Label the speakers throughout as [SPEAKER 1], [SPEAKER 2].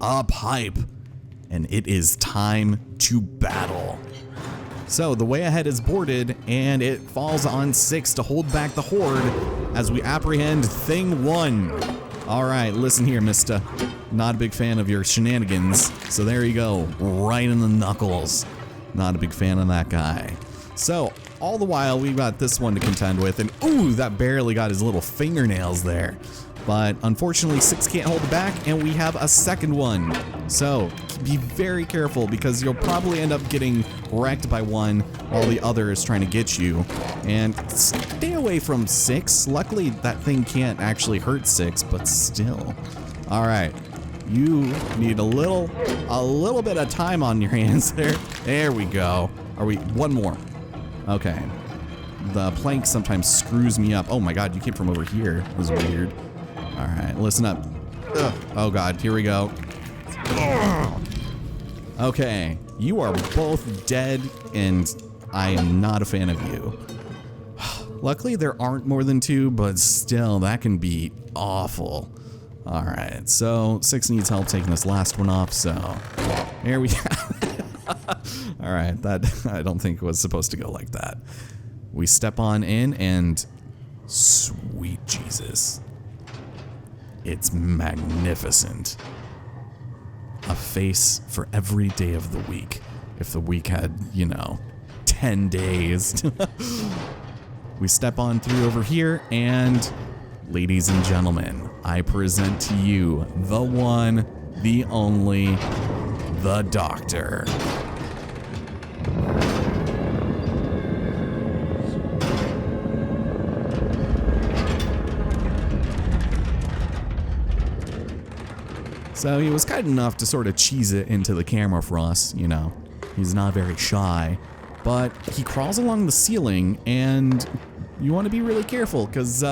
[SPEAKER 1] a pipe. And it is time to battle. So the way ahead is boarded, and it falls on 6 to hold back the horde as we apprehend thing 1. All right, listen here, mister. Not a big fan of your shenanigans. So there you go, right in the knuckles. Not a big fan of that guy. So all the while, we've got this one to contend with, and ooh, that barely got his little fingernails there. But unfortunately, 6 can't hold it back, and we have a second one. So be very careful, because you'll probably end up getting wrecked by one while the other is trying to get you. And stay away from 6. Luckily, that thing can't actually hurt 6, but still. All right, you need a little bit of time on your hands there. There we go. Are we one more? Okay. The plank sometimes screws me up. Oh my God, you came from over here. It was weird. All right, listen up. Ugh. Oh God, here we go. Ugh. Okay, you are both dead, and I am not a fan of you. Luckily, there aren't more than 2, but still, that can be awful. All right, so 6 needs help taking this last one off, so here we go. All right, that I don't think it was supposed to go like that. We step on in, and sweet Jesus. It's magnificent. A face for every day of the week. If the week had, 10 days. We step on through over here, and ladies and gentlemen, I present to you the one, the only, the Doctor. So he was kind enough to sort of cheese it into the camera for us, He's not very shy, but he crawls along the ceiling, and you want to be really careful because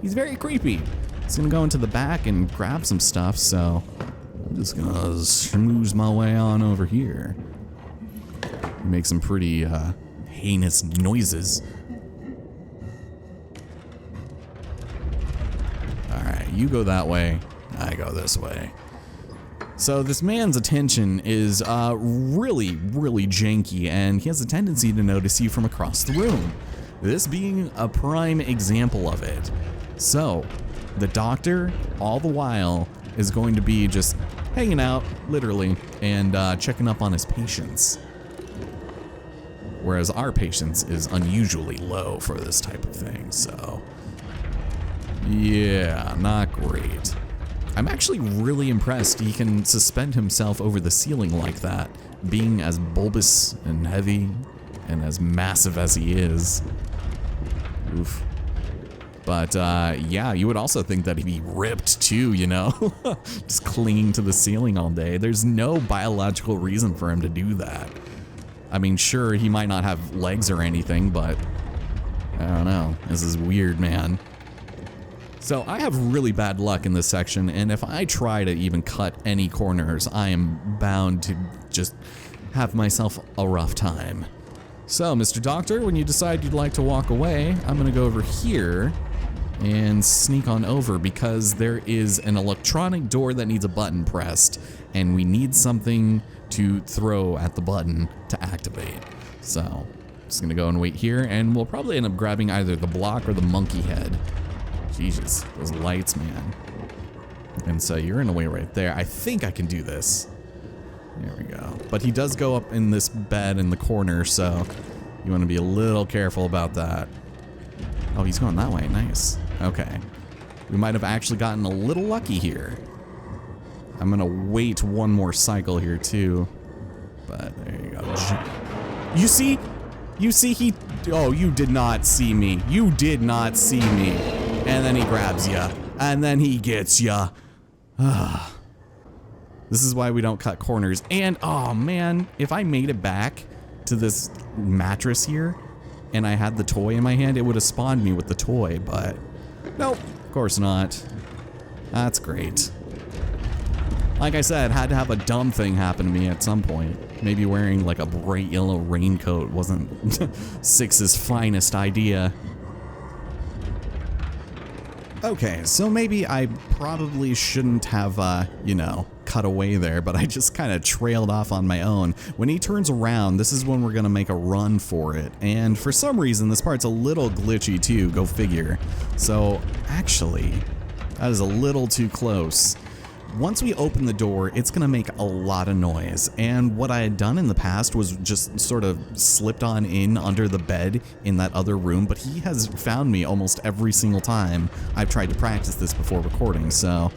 [SPEAKER 1] he's very creepy. He's going to go into the back and grab some stuff, so I'm just going to schmooze my way on over here. Make some pretty heinous noises. All right, you go that way, I go this way. So this man's attention is really, really janky, and he has a tendency to notice you from across the room. This being a prime example of it. So the Doctor, all the while, is going to be just hanging out, literally, and checking up on his patients. Whereas our patience is unusually low for this type of thing, so yeah, not great. I'm actually really impressed he can suspend himself over the ceiling like that, being as bulbous and heavy and as massive as he is. Oof. But yeah, you would also think that he'd be ripped too, just clinging to the ceiling all day. There's no biological reason for him to do that. I mean, sure, he might not have legs or anything, but I don't know. This is weird, man. So I have really bad luck in this section, and if I try to even cut any corners, I am bound to just have myself a rough time. So, Mr. Doctor, when you decide you'd like to walk away, I'm gonna go over here and sneak on over because there is an electronic door that needs a button pressed, and we need something to throw at the button to activate. So, I'm just gonna go and wait here, and we'll probably end up grabbing either the block or the monkey head. Jesus, those lights, man. And so you're in a way right there. I think I can do this. There we go. But he does go up in this bed in the corner, so you want to be a little careful about that. Oh, he's going that way. Nice. Okay. We might have actually gotten a little lucky here. I'm going to wait one more cycle here, too. But there you go. You see? You see he... Oh, you did not see me. You did not see me. And then he grabs ya. And then he gets ya. This is why we don't cut corners. And, oh man, if I made it back to this mattress here and I had the toy in my hand, it would have spawned me with the toy, but nope, of course not. That's great. Like I said, had to have a dumb thing happen to me at some point. Maybe wearing like a bright yellow raincoat wasn't Six's finest idea. Okay, so maybe I probably shouldn't have, cut away there, but I just kind of trailed off on my own. When he turns around, this is when we're going to make a run for it. And for some reason, this part's a little glitchy too, go figure. So actually, that is a little too close. Once we open the door, it's going to make a lot of noise. And what I had done in the past was just sort of slipped on in under the bed in that other room, but he has found me almost every single time I've tried to practice this before recording. So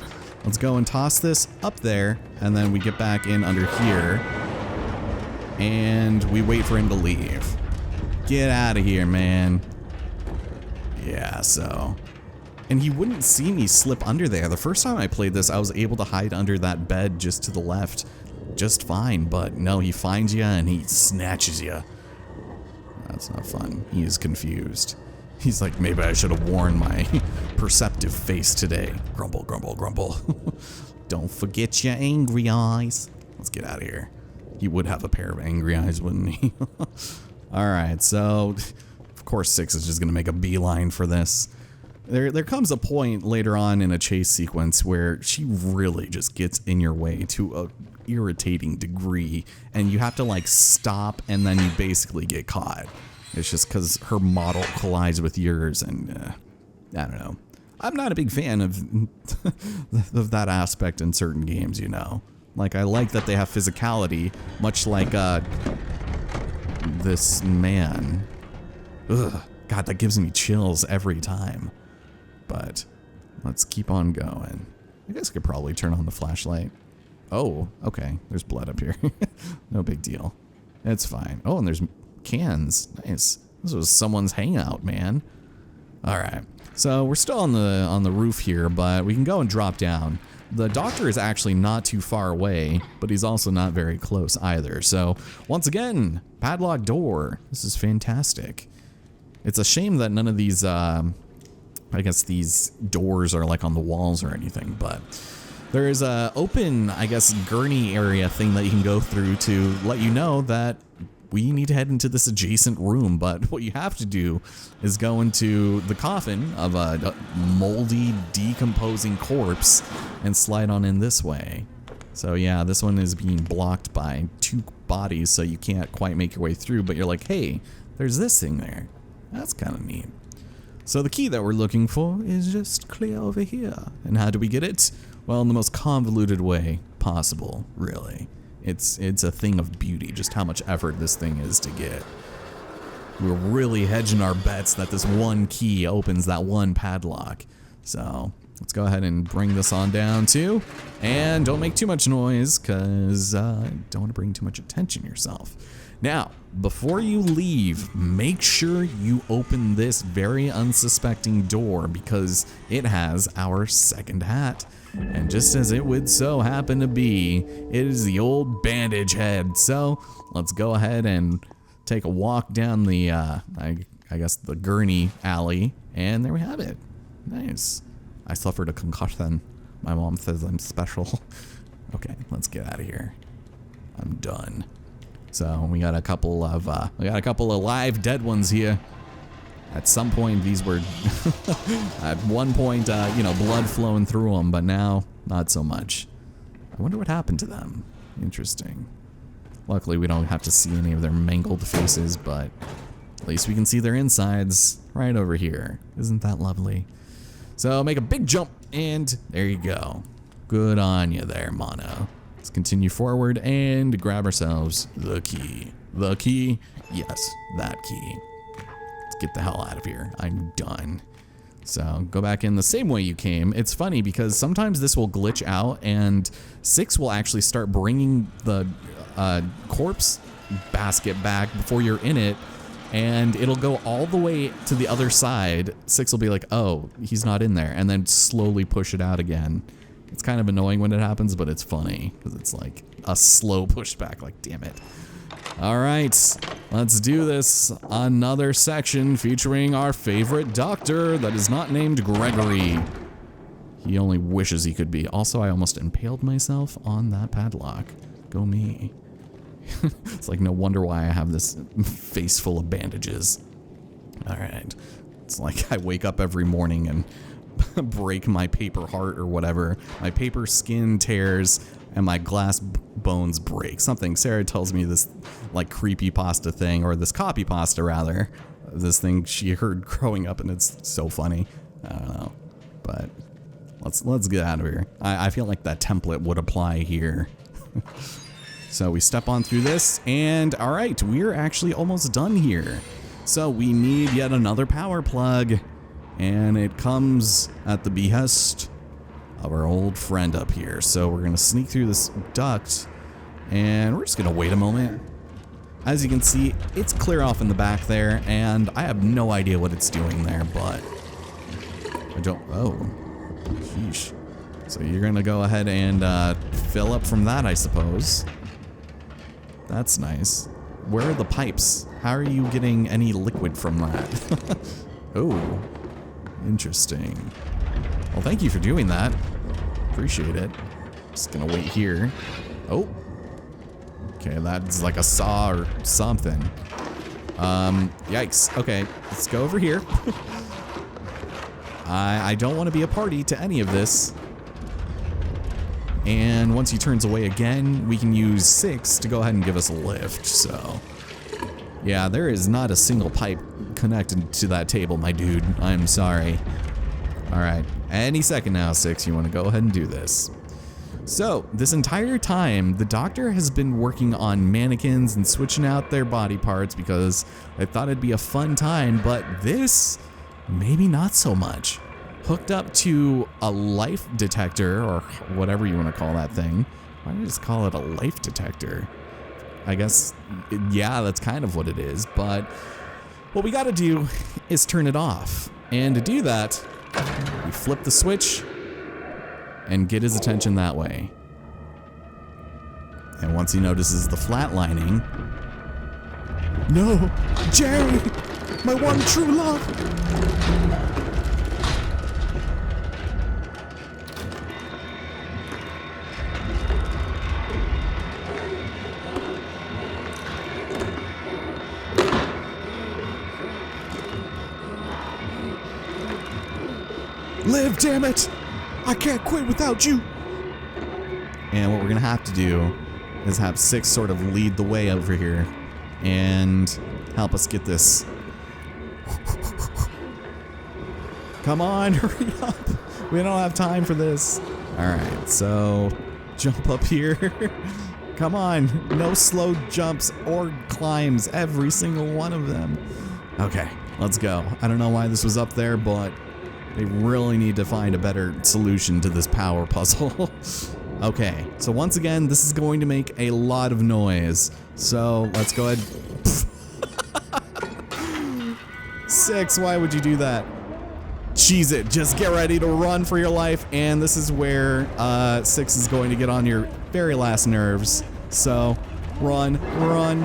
[SPEAKER 1] let's go and toss this up there, and then we get back in under here, and we wait for him to leave. Get out of here, man. Yeah, so... And he wouldn't see me slip under there. The first time I played this, I was able to hide under that bed just to the left just fine, but no, he finds you and he snatches you. That's not fun. He is confused. He's like, maybe I should have worn my perceptive face today. Grumble, grumble, grumble. Don't forget your angry eyes. Let's get out of here. He would have a pair of angry eyes, wouldn't he? Alright, so of course 6 is just going to make a beeline for this. There comes a point later on in a chase sequence where she really just gets in your way to a irritating degree, and you have to like stop, and then you basically get caught. It's just because her model collides with yours, and I don't know. I'm not a big fan of that aspect in certain games, you know. Like, I like that they have physicality, much like this man. Ugh, God, that gives me chills every time. But let's keep on going. I guess I could probably turn on the flashlight. Oh, okay. There's blood up here. No big deal. It's fine. Oh, and there's cans. Nice. This was someone's hangout, man. All right. So we're still on the roof here, but we can go and drop down. The doctor is actually not too far away, but he's also not very close either. So once again, padlock door. This is fantastic. It's a shame that none of these I guess these doors are like on the walls or anything, but there is a open, I guess, gurney area thing that you can go through to let you know that we need to head into this adjacent room. But what you have to do is go into the coffin of a moldy, decomposing corpse and slide on in this way. So yeah, this one is being blocked by 2 bodies, so you can't quite make your way through, but you're like, hey, there's this thing there. That's kind of neat. So the key that we're looking for is just clear over here. And how do we get it? Well, in the most convoluted way possible, really. It's a thing of beauty, just how much effort this thing is to get. We're really hedging our bets that this one key opens that one padlock. So let's go ahead and bring this on down too. And don't make too much noise, because don't want to bring too much attention yourself. Now, before you leave, make sure you open this very unsuspecting door, because it has our second hat. And just as it would so happen to be, it is the old bandage head. So let's go ahead and take a walk down the, I guess the gurney alley, and there we have it. Nice. I suffered a concussion. My mom says I'm special. Okay, let's get out of here. I'm done. So we got a couple of live dead ones here. At some point, these were at one point, you know, blood flowing through them, but now not so much. I wonder what happened to them. Interesting. Luckily, we don't have to see any of their mangled faces, but at least we can see their insides right over here. Isn't that lovely? So make a big jump, and there you go. Good on you there, Mono. Let's continue forward and grab ourselves the key. The key? Yes, that key. Let's get the hell out of here. I'm done. So go back in the same way you came. It's funny because sometimes this will glitch out and 6 will actually start bringing the corpse basket back before you're in it, and it'll go all the way to the other side. 6 will be like, oh, he's not in there, and then slowly push it out again. It's kind of annoying when it happens, but it's funny because it's like a slow pushback. Like, damn it. All right, let's do this. Another section featuring our favorite doctor that is not named Gregory. He only wishes he could be. Also, I almost impaled myself on that padlock. Go me. It's like no wonder why I have this face full of bandages. All right. It's like I wake up every morning and break my paper heart or whatever. My paper skin tears. and my glass bones break. Something Sarah tells me this like creepy pasta thing, or this copy pasta rather. This thing she heard growing up, and it's so funny. I don't know, but let's get out of here. I feel like that template would apply here. So we step on through this, and all right, we're actually almost done here. So we need yet another power plug, and it comes at the behest of our old friend up here. So we're gonna sneak through this duct, and we're just gonna wait a moment. As you can see, it's clear off in the back there, and I have no idea what it's doing there, but I don't, oh, sheesh. So you're gonna go ahead and fill up from that, I suppose. That's nice. Where are the pipes? How are you getting any liquid from that? Oh, interesting. Well, thank you for doing that. Appreciate it. Just gonna wait here. Oh. Okay, that's like a saw or something. Yikes. Okay, let's go over here. I don't want to be a party to any of this. And once he turns away again, we can use 6 to go ahead and give us a lift, so. Yeah, there is not a single pipe connected to that table, my dude. I'm sorry. Alright, any second now, 6, you want to go ahead and do this. So, this entire time, the doctor has been working on mannequins and switching out their body parts because I thought it'd be a fun time, but this, maybe not so much. Hooked up to a life detector, or whatever you want to call that thing. Why don't you just call it a life detector? I guess, yeah, that's kind of what it is, but what we gotta do is turn it off. And to do that, we flip the switch and get his attention that way. And once he notices the flatlining, no, Jerry, my one true love. Live, damn it! I can't quit without you! And what we're gonna have to do is have 6 sort of lead the way over here and help us get this. Come on, hurry up! We don't have time for this. Alright, so jump up here. Come on, no slow jumps or climbs, every single one of them. Okay, let's go. I don't know why this was up there, but they really need to find a better solution to this power puzzle. Okay, so once again, this is going to make a lot of noise. So let's go ahead. 6, why would you do that? Cheese it, just get ready to run for your life. And this is where 6 is going to get on your very last nerves. So run, run.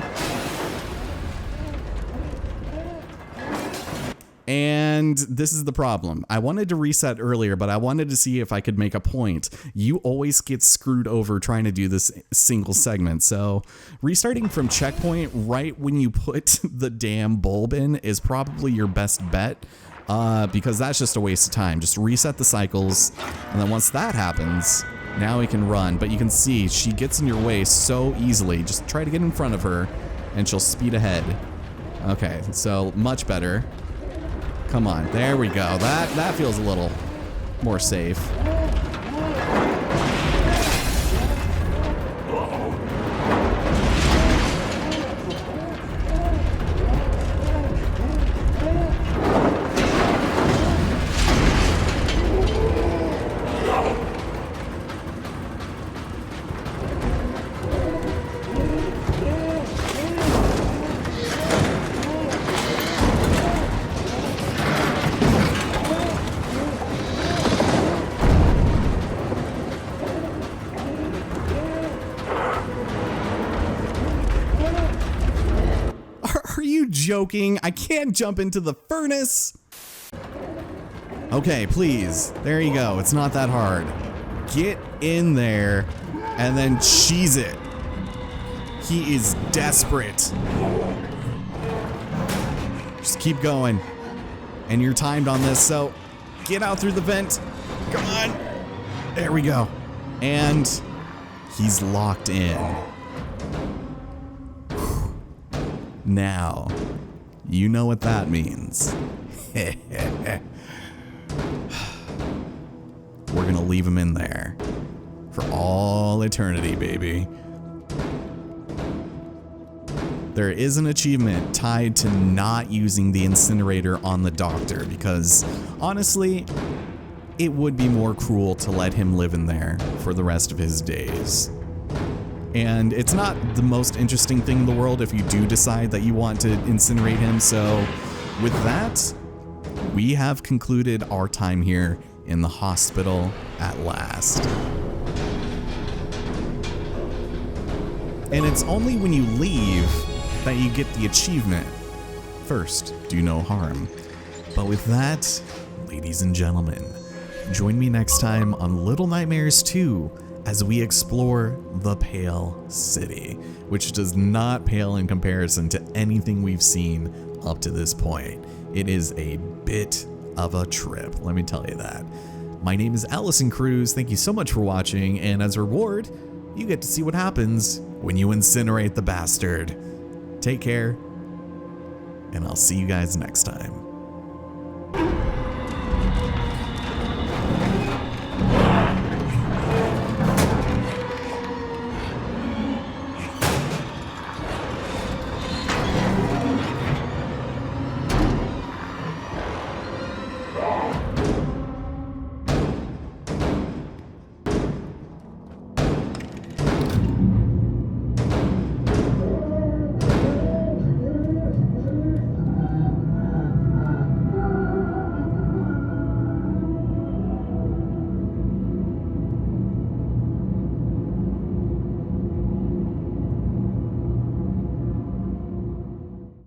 [SPEAKER 1] And this is the problem. I wanted to reset earlier, but I wanted to see if I could make a point. You always get screwed over trying to do this single segment. So restarting from checkpoint right when you put the damn bulb in is probably your best bet, because that's just a waste of time. Just reset the cycles, and then once that happens, now we can run. But you can see she gets in your way so easily. Just try to get in front of her, and she'll speed ahead. Okay, so much better. Come on, there we go. That feels a little more safe. Joking, I can't jump into the furnace. Okay, please. There you go. It's not that hard. Get in there and then cheese it. He is desperate. Just keep going. And you're timed on this, so get out through the vent. Come on. There we go. And He's locked in. Now, you know what that means. We're gonna leave him in there for all eternity, baby. There is an achievement tied to not using the incinerator on the doctor because, honestly, it would be more cruel to let him live in there for the rest of his days. And it's not the most interesting thing in the world if you do decide that you want to incinerate him. So with that, we have concluded our time here in the hospital at last. And it's only when you leave that you get the achievement. First, do no harm. But with that, ladies and gentlemen, join me next time on Little Nightmares 2 as we explore the Pale City, which does not pale in comparison to anything we've seen up to this point. It is a bit of a trip, let me tell you that. My name is Allison Cruz, thank you so much for watching, and as a reward, you get to see what happens when you incinerate the bastard. Take care, and I'll see you guys next time.